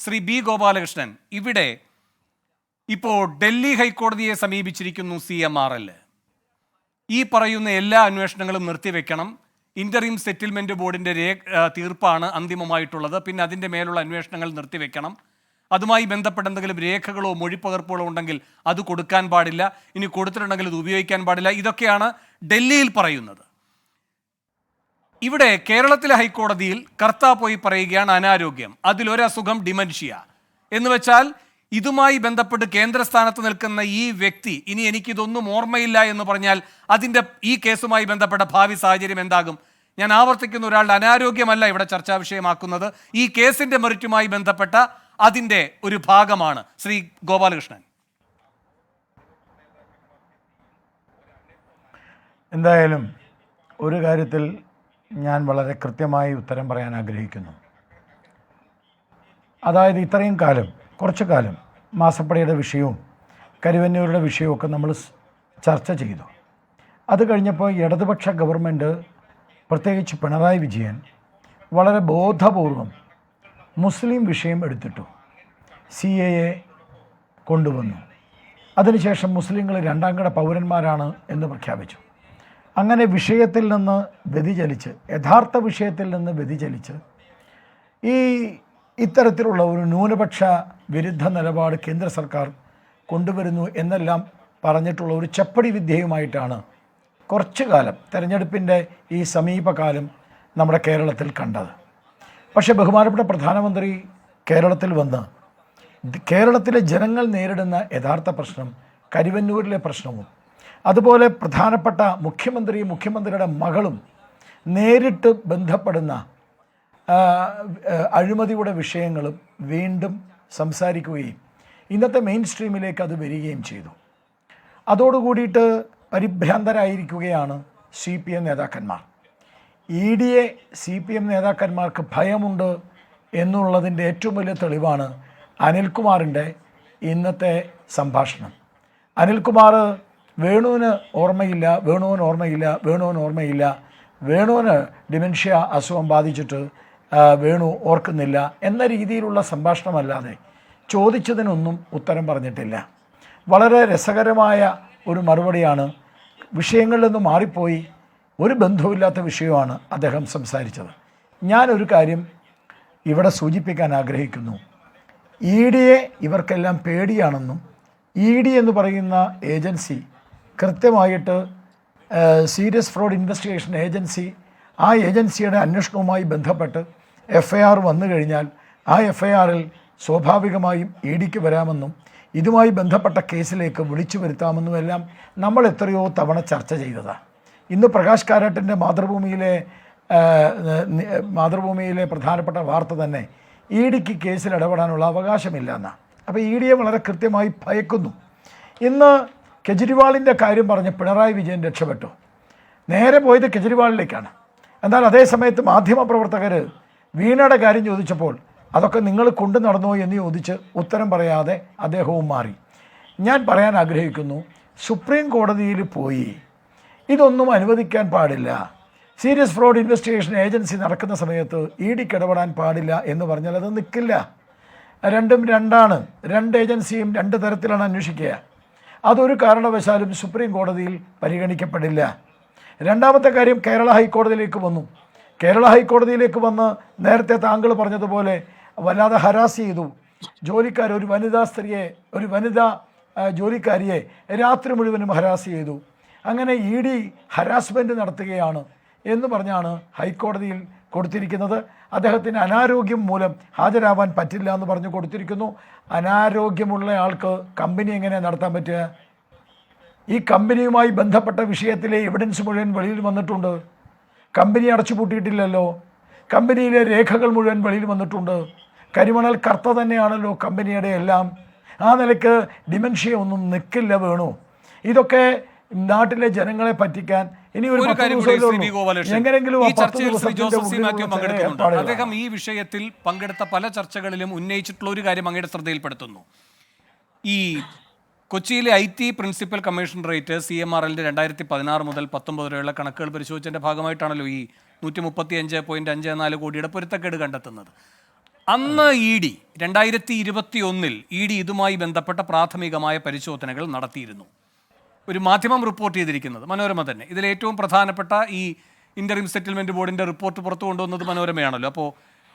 Shri B Gopalakrishnan, ഇവിടെ ഇപ്പോൾ ഡൽഹി ഹൈക്കോടതിയെ സമീപിച്ചിരിക്കുന്നു CMRL. ഈ പറയുന്ന എല്ലാ അന്വേഷണങ്ങളും നിർത്തിവെക്കണം. ഇന്ററിം സെറ്റിൽമെന്റ് ബോർഡിന്റെ തീർപ്പാണ് അന്തിമമായിട്ടുള്ളത്. പിന്നെ അതിൻ്റെ മേലുള്ള അന്വേഷണങ്ങൾ നിർത്തിവെക്കണം. അതുമായി ബന്ധപ്പെട്ട എന്തെങ്കിലും രേഖകളോ മൊഴിപ്പകർപ്പുകളോ ഉണ്ടെങ്കിൽ അത് കൊടുക്കാൻ പാടില്ല. ഇനി കൊടുത്തിട്ടുണ്ടെങ്കിൽ ഇത് ഉപയോഗിക്കാൻ പാടില്ല. ഇതൊക്കെയാണ് ഡൽഹിയിൽ പറയുന്നത്. ഇവിടെ കേരളത്തിലെ ഹൈക്കോടതിയിൽ കർത്താ പോയി പറയുകയാണ് അനാരോഗ്യം, അതിലൊരസുഖം ഡിമൻഷ്യ എന്ന് വെച്ചാൽ ഇതുമായി ബന്ധപ്പെട്ട് കേന്ദ്രസ്ഥാനത്ത് നിൽക്കുന്ന ഈ വ്യക്തി ഇനി എനിക്കിതൊന്നും ഓർമ്മയില്ല എന്ന് പറഞ്ഞാൽ അതിൻ്റെ ഈ കേസുമായി ബന്ധപ്പെട്ട ഭാവി സാഹചര്യം എന്താകും? ഞാൻ ആവർത്തിക്കുന്ന, ഒരാളുടെ അനാരോഗ്യമല്ല ഇവിടെ ചർച്ചാ വിഷയമാക്കുന്നത്. ഈ കേസിൻ്റെ മെറിറ്റുമായി ബന്ധപ്പെട്ട അതിൻ്റെ ഒരു ഭാഗമാണ്. ശ്രീ ഗോപാലകൃഷ്ണൻ, എന്തായാലും ഒരു കാര്യത്തിൽ ഞാൻ വളരെ കൃത്യമായി ഉത്തരം പറയാൻ ആഗ്രഹിക്കുന്നു. അതായത് ഇത്രയും കാലം, കുറച്ചു കാലം മാസപ്പടിയുടെ വിഷയവും കരുവന്നൂരുടെ വിഷയവും നമ്മൾ ചർച്ച ചെയ്തു. അത് കഴിഞ്ഞപ്പോൾ ഇടതുപക്ഷ ഗവൺമെൻറ്, പ്രത്യേകിച്ച് പിണറായി വിജയൻ, വളരെ ബോധപൂർവം മുസ്ലിം വിഷയം എടുത്തിട്ടു. CAA കൊണ്ടുവന്നു. അതിനുശേഷം മുസ്ലിങ്ങൾ രണ്ടാംകിട പൗരന്മാരാണ് എന്ന് പ്രഖ്യാപിച്ചു. അങ്ങനെ വിഷയത്തിൽ നിന്ന് വ്യതിചലിച്ച്, യഥാർത്ഥ വിഷയത്തിൽ നിന്ന് വ്യതിചലിച്ച് ഇത്തരത്തിലുള്ള ഒരു ന്യൂനപക്ഷ വിരുദ്ധ നിലപാട് കേന്ദ്ര സർക്കാർ കൊണ്ടുവരുന്നു എന്നെല്ലാം പറഞ്ഞിട്ടുള്ള ഒരു ചപ്പടി വിദ്യയുമായിട്ടാണ് കുറച്ചു കാലം, തെരഞ്ഞെടുപ്പിൻ്റെ ഈ സമീപകാലം നമ്മുടെ കേരളത്തിൽ കണ്ടത്. പക്ഷേ ബഹുമാനപ്പെട്ട പ്രധാനമന്ത്രി കേരളത്തിൽ വന്ന് കേരളത്തിലെ ജനങ്ങൾ നേരിടുന്ന യഥാർത്ഥ പ്രശ്നം, കരുവന്നൂരിലെ പ്രശ്നവും അതുപോലെ പ്രധാനപ്പെട്ട മുഖ്യമന്ത്രിയുടെ മകളും നേരിട്ട് ബന്ധപ്പെടുന്ന അഴിമതിയുടെ വിഷയങ്ങളും വീണ്ടും സംസാരിക്കുകയും ഇന്നത്തെ മെയിൻ സ്ട്രീമിലേക്ക് അത് വരികയും ചെയ്തു. അതോടുകൂടിയിട്ട് പരിഭ്രാന്തരായിരിക്കുകയാണ് CPM നേതാക്കന്മാർ. EDയെ CPM നേതാക്കന്മാർക്ക് ഭയമുണ്ട് എന്നുള്ളതിൻ്റെ ഏറ്റവും വലിയ തെളിവാണ് അനിൽകുമാറിൻ്റെ ഇന്നത്തെ സംഭാഷണം. അനിൽകുമാർ വേണുവിന് ഓർമ്മയില്ല, വേണുവിന് ഡിമെൻഷ്യ അസുഖം ബാധിച്ചിട്ട് വേണു ഓർക്കുന്നില്ല എന്ന രീതിയിലുള്ള സംഭാഷണമല്ലാതെ ചോദിച്ചതിനൊന്നും ഉത്തരം പറഞ്ഞിട്ടില്ല. വളരെ രസകരമായ ഒരു മറുപടിയാണ്. വിഷയങ്ങളിൽ നിന്ന് മാറിപ്പോയി ഒരു ബന്ധവുമില്ലാത്ത വിഷയമാണ് അദ്ദേഹം സംസാരിച്ചത്. ഞാനൊരു കാര്യം ഇവിടെ സൂചിപ്പിക്കാൻ ആഗ്രഹിക്കുന്നു. EDയെ ഇവർക്കെല്ലാം പേടിയാണെന്നും ED എന്ന് പറയുന്ന ഏജൻസി കൃത്യമായിട്ട് സീരിയസ് ഫ്രോഡ് ഇൻവെസ്റ്റിഗേഷൻ ഏജൻസി, ആ ഏജൻസിയുടെ അന്വേഷണവുമായി ബന്ധപ്പെട്ട് FIR വന്നു കഴിഞ്ഞാൽ ആ FIRൽ സ്വാഭാവികമായും EDക്ക് വരാമെന്നും ഇതുമായി ബന്ധപ്പെട്ട കേസിലേക്ക് വിളിച്ചു വരുത്താമെന്നുമെല്ലാം നമ്മൾ എത്രയോ തവണ ചർച്ച ചെയ്തതാണ്. ഇന്ന് പ്രകാശ് കാരാട്ടിൻ്റെ മാതൃഭൂമിയിലെ പ്രധാനപ്പെട്ട വാർത്ത തന്നെ EDക്ക് കേസിൽ ഇടപെടാനുള്ള അവകാശമില്ല എന്നാണ്. അപ്പോൾ EDയെ വളരെ കൃത്യമായി ഭയക്കുന്നു. ഇന്ന് കെജ്രിവാളിൻ്റെ കാര്യം പറഞ്ഞ് പിണറായി വിജയൻ രക്ഷപ്പെട്ടു. നേരെ പോയത് കെജ്രിവാളിലേക്കാണ്. എന്നാൽ അതേ സമയത്ത് മാധ്യമപ്രവർത്തകർ വീണയുടെ കാര്യം ചോദിച്ചപ്പോൾ അതൊക്കെ നിങ്ങൾ കൊണ്ടു നടന്നോ എന്ന് ചോദിച്ച് ഉത്തരം പറയാതെ അദ്ദേഹവും മാറി. ഞാൻ പറയാൻ ആഗ്രഹിക്കുന്നു, സുപ്രീം കോടതിയിൽ പോയി ഇതൊന്നും അനുവദിക്കാൻ പാടില്ല, സീരിയസ് ഫ്രോഡ് ഇൻവെസ്റ്റിഗേഷൻ ഏജൻസി നടക്കുന്ന സമയത്ത് EDക്ക് ഇടപെടാൻ പാടില്ല എന്ന് പറഞ്ഞാൽ അത് നിൽക്കില്ല. രണ്ടും രണ്ടാണ്. രണ്ട് ഏജൻസിയും രണ്ട് തരത്തിലാണ് അന്വേഷിക്കുക. അതൊരു കാരണവശാലും സുപ്രീം കോടതിയിൽ പരിഗണിക്കപ്പെടില്ല. രണ്ടാമത്തെ കാര്യം, കേരള ഹൈക്കോടതിയിലേക്ക് വന്ന് നേരത്തെ താങ്കൾ പറഞ്ഞതുപോലെ വല്ലാതെ ഹരാസ് ചെയ്തു. ഒരു വനിതാ ജോലിക്കാരിയെ രാത്രി മുഴുവനും ഹരാസ് ചെയ്തു. അങ്ങനെ ED ഹരാസ്മെൻറ്റ് നടത്തുകയാണ് എന്ന് പറഞ്ഞാണ് ഹൈക്കോടതിയിൽ കൊടുത്തിരിക്കുന്നത്. അദ്ദേഹത്തിന് അനാരോഗ്യം മൂലം ഹാജരാവാൻ പറ്റില്ല എന്ന് പറഞ്ഞു കൊടുത്തിരിക്കുന്നു. അനാരോഗ്യമുള്ള ആൾക്ക് കമ്പനി എങ്ങനെ നടത്താൻ പറ്റുക? ഈ കമ്പനിയുമായി ബന്ധപ്പെട്ട വിഷയത്തിലെ എവിഡൻസ് മുഴുവൻ വെളിയിൽ വന്നിട്ടുണ്ട്. കമ്പനി അടച്ചുപൂട്ടിയിട്ടില്ലല്ലോ. കമ്പനിയിലെ രേഖകൾ മുഴുവൻ വെളിയിൽ വന്നിട്ടുണ്ട്. കരിമണൽ കർത്ത തന്നെയാണല്ലോ കമ്പനിയുടെ എല്ലാം. ആ നിലയ്ക്ക് ഡിമെൻഷ്യ ഒന്നും നിൽക്കില്ല വേണു. ഇതൊക്കെ നാട്ടിലെ ജനങ്ങളെ പറ്റിക്കാൻ ഇനി ഒരു അദ്ദേഹം ഈ വിഷയത്തിൽ പങ്കെടുത്ത പല ചർച്ചകളിലും ഉന്നയിച്ചിട്ടുള്ള ഒരു കാര്യം അങ്ങയുടെ ശ്രദ്ധയിൽപ്പെടുത്തുന്നു. ഈ കൊച്ചിയിലെ IT പ്രിൻസിപ്പൽ കമ്മീഷണറേറ്റ് CMRLന്റെ 2016 മുതൽ 19 വരെയുള്ള കണക്കുകൾ പരിശോധിച്ചതിൻ്റെ ഭാഗമായിട്ടാണല്ലോ ഈ 135.54 കോടിയുടെ പൊരുത്തക്കേട് കണ്ടെത്തുന്നത്. അന്ന് ഇ ഡി 2021 ഇ ഡി ഇതുമായി ബന്ധപ്പെട്ട പ്രാഥമികമായ പരിശോധനകൾ നടത്തിയിരുന്നു. ഒരു മാധ്യമം റിപ്പോർട്ട് ചെയ്തിരിക്കുന്നത്, മനോരമ തന്നെ. ഇതിൽ ഏറ്റവും പ്രധാനപ്പെട്ട ഈ ഇന്ററിം സെറ്റിൽമെന്റ് ബോർഡിന്റെ റിപ്പോർട്ട് പുറത്തു കൊണ്ടുവന്നത് മനോരമയാണല്ലോ. അപ്പോൾ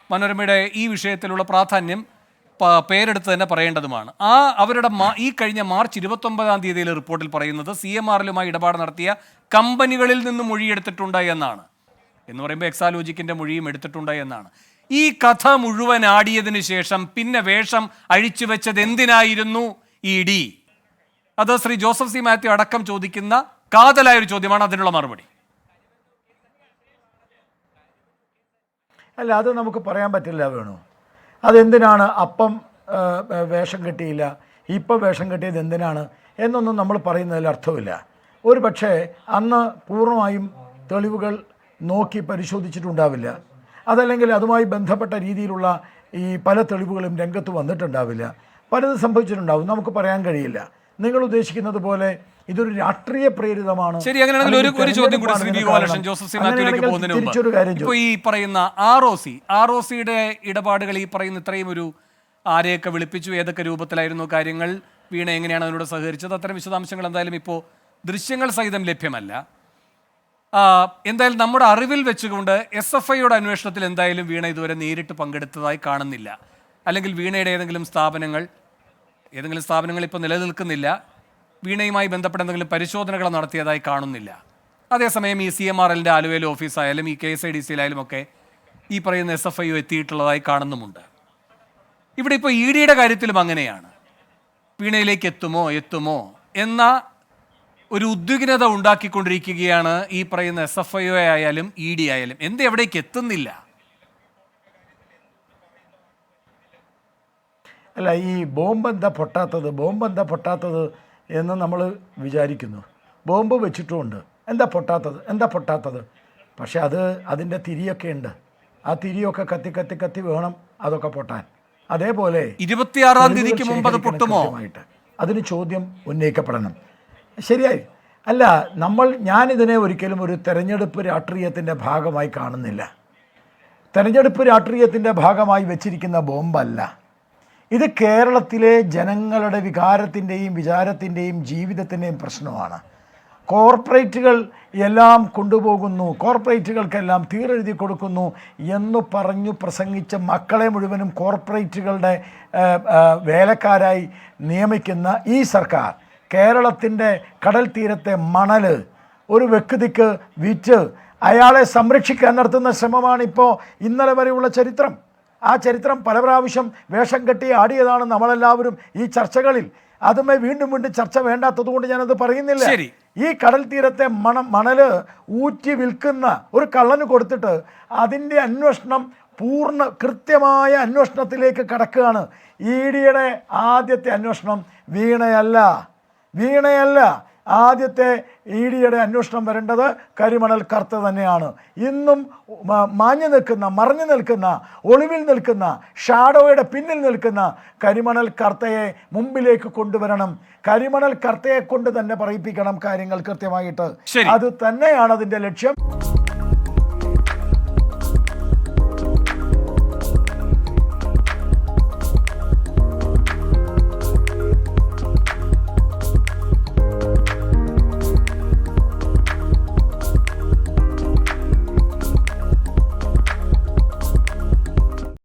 മനോരമയുടെ ഈ വിഷയത്തിലുള്ള പ്രാധാന്യം പേരെടുത്ത് തന്നെ പറയേണ്ടതുമാണ്. അവരുടെ ഈ കഴിഞ്ഞ മാർച്ച് 29-ാം തീയതിയിലെ റിപ്പോർട്ടിൽ പറയുന്നത് CMRലുമായി ഇടപാട് നടത്തിയ കമ്പനികളിൽ നിന്ന് മൊഴിയെടുത്തിട്ടുണ്ട് എന്നാണ്. എന്ന് പറയുമ്പോൾ എക്സാലോജിക്കിന്റെ മൊഴിയും എടുത്തിട്ടുണ്ട് എന്നാണ്. ഈ കഥ മുഴുവൻ ആടിയതിനു ശേഷം പിന്നെ വേഷം അഴിച്ചു വെച്ചത് എന്തിനായിരുന്നു ഇ ഡി? അത് ശ്രീ ജോസഫ് സി മാത്യു അടക്കം ചോദിക്കുന്ന കാതലായ ഒരു ചോദ്യമാണ്. അതിനുള്ള മറുപടി അല്ല, അത് നമുക്ക് പറയാൻ പറ്റില്ല. വേണു, അതെന്തിനാണ് അപ്പം വേഷം കെട്ടിയില്ല, ഇപ്പം വേഷം കെട്ടിയത് എന്തിനാണ് എന്നൊന്നും നമ്മൾ പറയുന്നതിൽ അർത്ഥമില്ല. ഒരു പക്ഷേ അന്ന് പൂർണ്ണമായും തെളിവുകൾ നോക്കി പരിശോധിച്ചിട്ടുണ്ടാവില്ല, അതല്ലെങ്കിൽ അതുമായി ബന്ധപ്പെട്ട രീതിയിലുള്ള ഈ പല തെളിവുകളും രംഗത്ത് വന്നിട്ടുണ്ടാവില്ല, പലത് സംഭവിച്ചിട്ടുണ്ടാവും, നമുക്ക് പറയാൻ കഴിയില്ല. നിങ്ങൾ ഉദ്ദേശിക്കുന്നത് പോലെ ഇതൊരു രാഷ്ട്രീയ പ്രേരിതമാണ്. ശരി, അങ്ങനെയാണെങ്കിൽ ഒരു ചോദ്യം കൂടി ശ്രീ ഗോപാലകൃഷ്ണൻ ജോസഫ് സി മാത്യുവിലേക്ക് പോകുന്നതിന് മുമ്പ്, ഇപ്പോൾ ഈ പറയുന്ന ആർഒസിയുടെ ഇടപാടുകൾ, ഈ പറയുന്ന ഇത്രയും ഒരു ആരെയൊക്കെ വിളിപ്പിച്ചു, ഏതൊക്കെ രൂപത്തിലായിരുന്നു കാര്യങ്ങൾ, വീണ എങ്ങനെയാണ് അതിനോട് സഹകരിച്ചത്, അത്തരം വിശദാംശങ്ങൾ എന്തായാലും ഇപ്പോൾ ദൃശ്യങ്ങൾ സഹിതം ലഭ്യമല്ല. എന്തായാലും നമ്മുടെ അറിവിൽ വെച്ചുകൊണ്ട് SFIയുടെ അന്വേഷണത്തിൽ എന്തായാലും വീണ ഇതുവരെ നേരിട്ട് പങ്കെടുത്തതായി കാണുന്നില്ല. അല്ലെങ്കിൽ വീണയുടെ ഏതെങ്കിലും സ്ഥാപനങ്ങൾ ഇപ്പോൾ നിലനിൽക്കുന്നില്ല. വീണയുമായി ബന്ധപ്പെട്ട എന്തെങ്കിലും പരിശോധനകൾ നടത്തിയതായി കാണുന്നില്ല. അതേസമയം ഈ CMRLന്റെ ആലുവയിലെ ഓഫീസായാലും ഈ KSIDCയിലായാലും ഒക്കെ ഈ പറയുന്ന SFI എത്തിയിട്ടുള്ളതായി കാണുന്നുമുണ്ട്. ഇവിടെ ഇപ്പോൾ ഇ ഡിയുടെ കാര്യത്തിലും അങ്ങനെയാണ്. വീണയിലേക്ക് എത്തുമോ എന്ന ഒരു ഉദ്വിഗ്നത ഉണ്ടാക്കിക്കൊണ്ടിരിക്കുകയാണ് ഈ പറയുന്ന SFI ആയാലും ഇ ഡി ആയാലും. എവിടേക്ക് എത്തുന്നില്ല? അല്ല, ഈ ബോംബ് എന്താ പൊട്ടാത്തത് എന്ന് നമ്മൾ വിചാരിക്കുന്നു. ബോംബ് വെച്ചിട്ടുമുണ്ട്, എന്താ പൊട്ടാത്തത്? പക്ഷെ അതിൻ്റെ തിരിയൊക്കെ ഉണ്ട്. ആ തിരിയൊക്കെ കത്തി വേണം അതൊക്കെ പൊട്ടാൻ. അതേപോലെ 26-ാം തീയതിക്ക് മുമ്പ് അത് പൊട്ടുമോ? അതിന് ചോദ്യം ഉന്നയിക്കപ്പെടണം. ശരിയായി. അല്ല, ഞാനിതിനെ ഒരിക്കലും ഒരു തെരഞ്ഞെടുപ്പ് രാഷ്ട്രീയത്തിൻ്റെ ഭാഗമായി കാണുന്നില്ല. തെരഞ്ഞെടുപ്പ് രാഷ്ട്രീയത്തിൻ്റെ ഭാഗമായി വെച്ചിരിക്കുന്ന ബോംബല്ല ഇത്. കേരളത്തിലെ ജനങ്ങളുടെ വികാരത്തിൻ്റെയും വിചാരത്തിൻ്റെയും ജീവിതത്തിൻ്റെയും പ്രശ്നമാണ്. കോർപ്പറേറ്റുകൾ എല്ലാം കൊണ്ടുപോകുന്നു, കോർപ്പറേറ്റുകൾക്കെല്ലാം തീരെഴുതി കൊടുക്കുന്നു എന്ന് പറഞ്ഞു പ്രസംഗിച്ച മക്കളെ മുഴുവനും കോർപ്പറേറ്റുകളുടെ വേലക്കാരായി നിയമിക്കുന്ന ഈ സർക്കാർ കേരളത്തിൻ്റെ കടൽ തീരത്തെ മണൽ ഒരു വ്യക്തിക്ക് വിറ്റ് അയാളെ സംരക്ഷിക്കാൻ നടത്തുന്ന ശ്രമമാണിപ്പോൾ ഇന്നലെ വരെയുള്ള ചരിത്രം. ആ ചരിത്രം പല പ്രാവശ്യം വേഷം കെട്ടി ആടിയതാണ് നമ്മളെല്ലാവരും ഈ ചർച്ചകളിൽ. അതുമേ വീണ്ടും ചർച്ച വേണ്ടാത്തതുകൊണ്ട് ഞാനത് പറയുന്നില്ല. ഈ കടൽ തീരത്തെ മണൽ ഊറ്റി വിൽക്കുന്ന ഒരു കള്ളന് കൊടുത്തിട്ട് അതിൻ്റെ അന്വേഷണം കൃത്യമായ അന്വേഷണത്തിലേക്ക് കടക്കുകയാണ്. ഇ ഡിയുടെ ആദ്യത്തെ അന്വേഷണം വീണയല്ല. ആദ്യത്തെ ഇ ഡിയുടെ അന്വേഷണം വരേണ്ടത് കരിമണൽ കർത്ത തന്നെയാണ്. ഇന്നും മറഞ്ഞു നിൽക്കുന്ന ഒളിവിൽ നിൽക്കുന്ന ഷാഡോയുടെ പിന്നിൽ നിൽക്കുന്ന കരിമണൽ കർത്തയെ മുമ്പിലേക്ക് കൊണ്ടുവരണം. കരിമണൽ കർത്തയെ കൊണ്ട് തന്നെ പറയിപ്പിക്കണം കാര്യങ്ങൾ കൃത്യമായിട്ട്. അത് തന്നെയാണ് അതിൻ്റെ ലക്ഷ്യം.